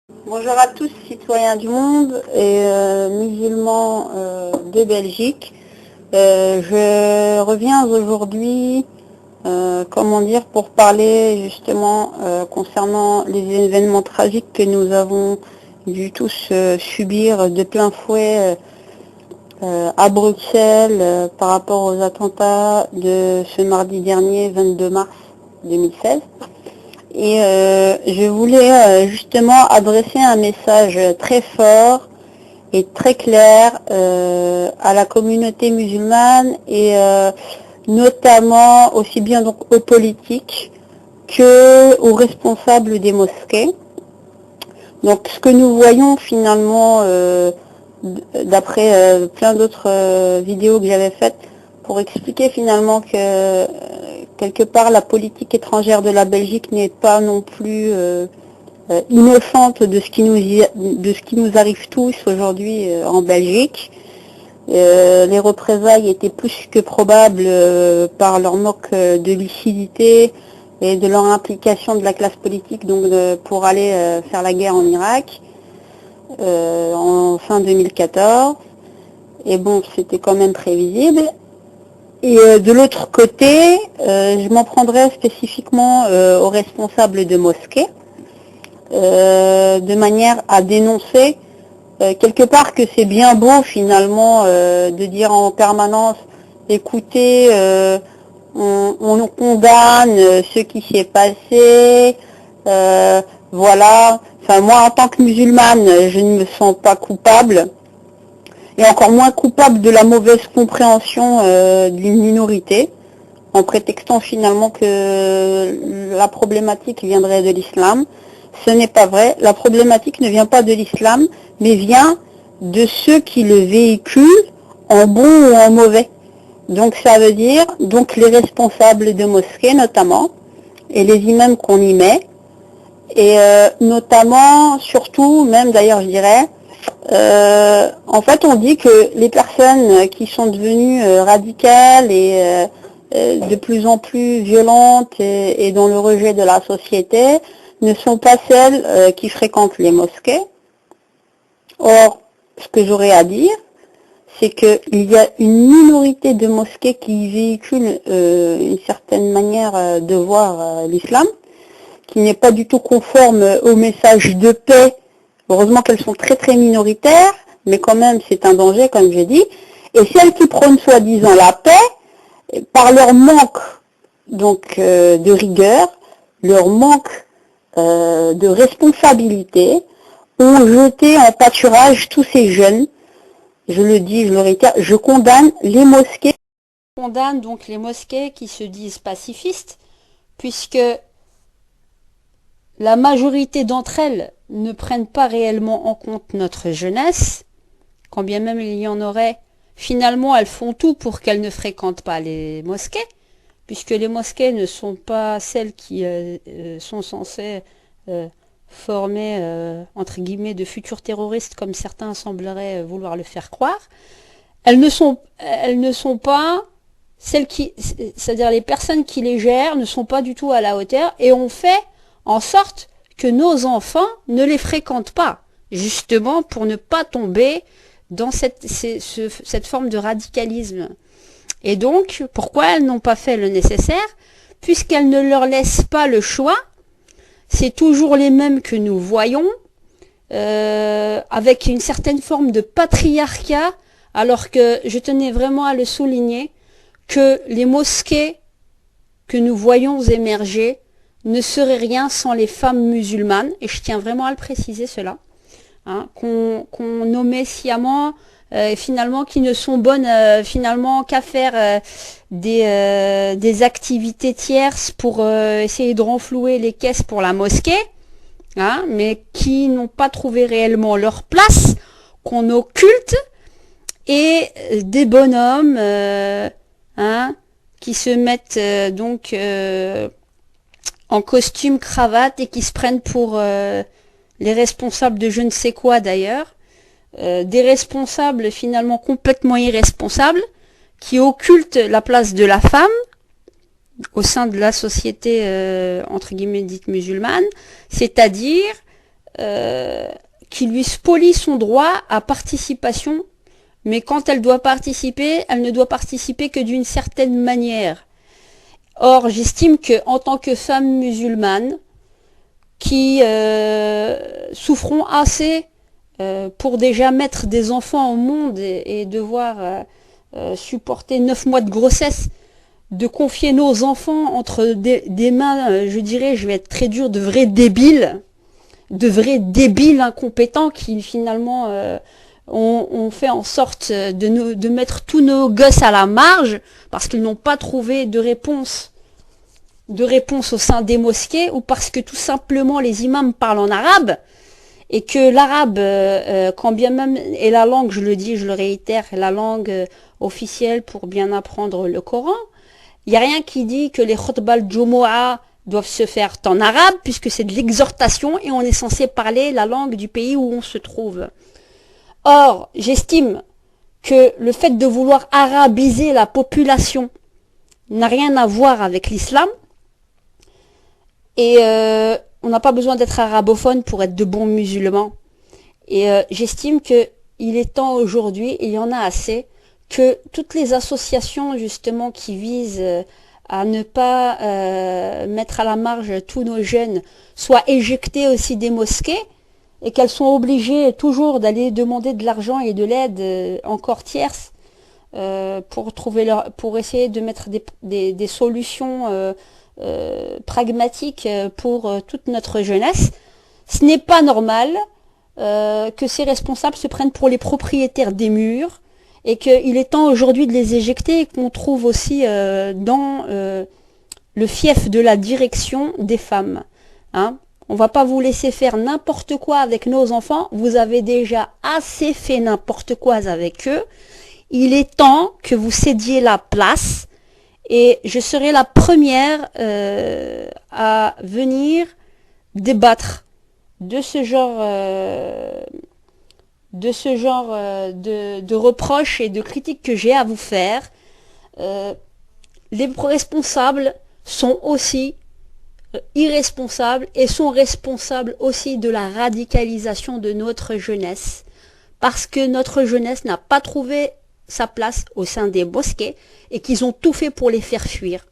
Bonjour à tous, citoyens du monde et musulmans de Belgique. Je reviens aujourd'hui, pour parler justement concernant les événements tragiques que nous avons dû tous subir de plein fouet à Bruxelles par rapport aux attentats de ce mardi dernier, 22 mars 2016. Et je voulais justement adresser un message très fort et très clair à la communauté musulmane et notamment aussi bien donc aux politiques que aux responsables des mosquées. Donc ce que nous voyons finalement, d'après plein d'autres vidéos que j'avais faites, pour expliquer finalement que quelque part la politique étrangère de la Belgique n'est pas non plus innocente de ce qui nous arrive tous aujourd'hui en Belgique. Les représailles étaient plus que probables par leur manque de lucidité et de leur implication de la classe politique pour aller faire la guerre en Irak en fin 2014. Et bon, c'était quand même prévisible. Et de l'autre côté, je m'en prendrais spécifiquement aux responsables de mosquées, de manière à dénoncer quelque part que c'est bien beau finalement de dire en permanence, écoutez, on condamne ce qui s'est passé, voilà. Enfin, moi, en tant que musulmane, je ne me sens pas coupable. Et encore moins coupable de la mauvaise compréhension d'une minorité, en prétextant finalement que la problématique viendrait de l'islam. Ce n'est pas vrai, la problématique ne vient pas de l'islam, mais vient de ceux qui le véhiculent en bon ou en mauvais. Donc ça veut dire donc les responsables de mosquées notamment, et les imams qu'on y met, et notamment, surtout, même d'ailleurs je dirais, en fait, on dit que les personnes qui sont devenues radicales et de plus en plus violentes et dans le rejet de la société ne sont pas celles qui fréquentent les mosquées. Or, ce que j'aurais à dire, c'est qu'il y a une minorité de mosquées qui véhiculent une certaine manière de voir l'islam, qui n'est pas du tout conforme au message de paix. Heureusement qu'elles sont très très minoritaires, mais quand même c'est un danger, comme j'ai dit. Et celles qui prônent soi-disant la paix, par leur manque de rigueur, leur manque de responsabilité, ont jeté en pâturage tous ces jeunes. Je le dis, je le réitère, je condamne les mosquées. Je condamne donc les mosquées qui se disent pacifistes, puisque la majorité d'entre elles ne prennent pas réellement en compte notre jeunesse, quand bien même il y en aurait. Finalement, elles font tout pour qu'elles ne fréquentent pas les mosquées, puisque les mosquées ne sont pas celles qui sont censées former, entre guillemets, de futurs terroristes, comme certains sembleraient vouloir le faire croire. Elles ne sont pas celles qui, c'est-à-dire les personnes qui les gèrent ne sont pas du tout à la hauteur, et on fait en sorte que nos enfants ne les fréquentent pas, justement pour ne pas tomber dans cette forme de radicalisme. Et donc, pourquoi elles n'ont pas fait le nécessaire? Puisqu'elles ne leur laissent pas le choix, c'est toujours les mêmes que nous voyons, avec une certaine forme de patriarcat, alors que je tenais vraiment à le souligner, que les mosquées que nous voyons émerger ne seraient rien sans les femmes musulmanes, et je tiens vraiment à le préciser cela, hein, qu'on nommait sciemment, finalement qui ne sont bonnes finalement qu'à faire des activités tierces pour essayer de renflouer les caisses pour la mosquée, hein, mais qui n'ont pas trouvé réellement leur place, qu'on occulte, et des bonhommes hein, qui se mettent en costume, cravate, et qui se prennent pour les responsables de je ne sais quoi d'ailleurs, des responsables finalement complètement irresponsables, qui occultent la place de la femme au sein de la société entre guillemets dite musulmane, c'est-à-dire qui lui spolie son droit à participation, mais quand elle doit participer, elle ne doit participer que d'une certaine manière. Or, j'estime que en tant que femme musulmane, qui souffront assez pour déjà mettre des enfants au monde et devoir supporter 9 mois de grossesse, de confier nos enfants entre des mains, je dirais, je vais être très dur, de vrais débiles incompétents qui finalement ont fait en sorte de mettre tous nos gosses à la marge parce qu'ils n'ont pas trouvé de réponse au sein des mosquées, ou parce que tout simplement les imams parlent en arabe et que l'arabe, quand bien même est la langue, je le dis, je le réitère, la langue officielle pour bien apprendre le Coran, il n'y a rien qui dit que les khutbah al-Jumu'ah doivent se faire en arabe, puisque c'est de l'exhortation et on est censé parler la langue du pays où on se trouve. Or, j'estime que le fait de vouloir arabiser la population n'a rien à voir avec l'islam, et on n'a pas besoin d'être arabophone pour être de bons musulmans. Et j'estime que il est temps aujourd'hui, et il y en a assez, que toutes les associations justement qui visent à ne pas mettre à la marge tous nos jeunes soient éjectées aussi des mosquées, et qu'elles sont obligées toujours d'aller demander de l'argent et de l'aide encore tierce pour essayer de mettre des solutions pragmatiques pour toute notre jeunesse. Ce n'est pas normal que ces responsables se prennent pour les propriétaires des murs, et qu'il est temps aujourd'hui de les éjecter, et qu'on trouve aussi dans le fief de la direction des femmes. Hein, on va pas vous laisser faire n'importe quoi avec nos enfants, vous avez déjà assez fait n'importe quoi avec eux. Il est temps que vous cédiez la place, et je serai la première à venir débattre de ce genre de reproches et de critiques que j'ai à vous faire. Les responsables sont aussi irresponsables et sont responsables aussi de la radicalisation de notre jeunesse, parce que notre jeunesse n'a pas trouvé sa place au sein des mosquées et qu'ils ont tout fait pour les faire fuir.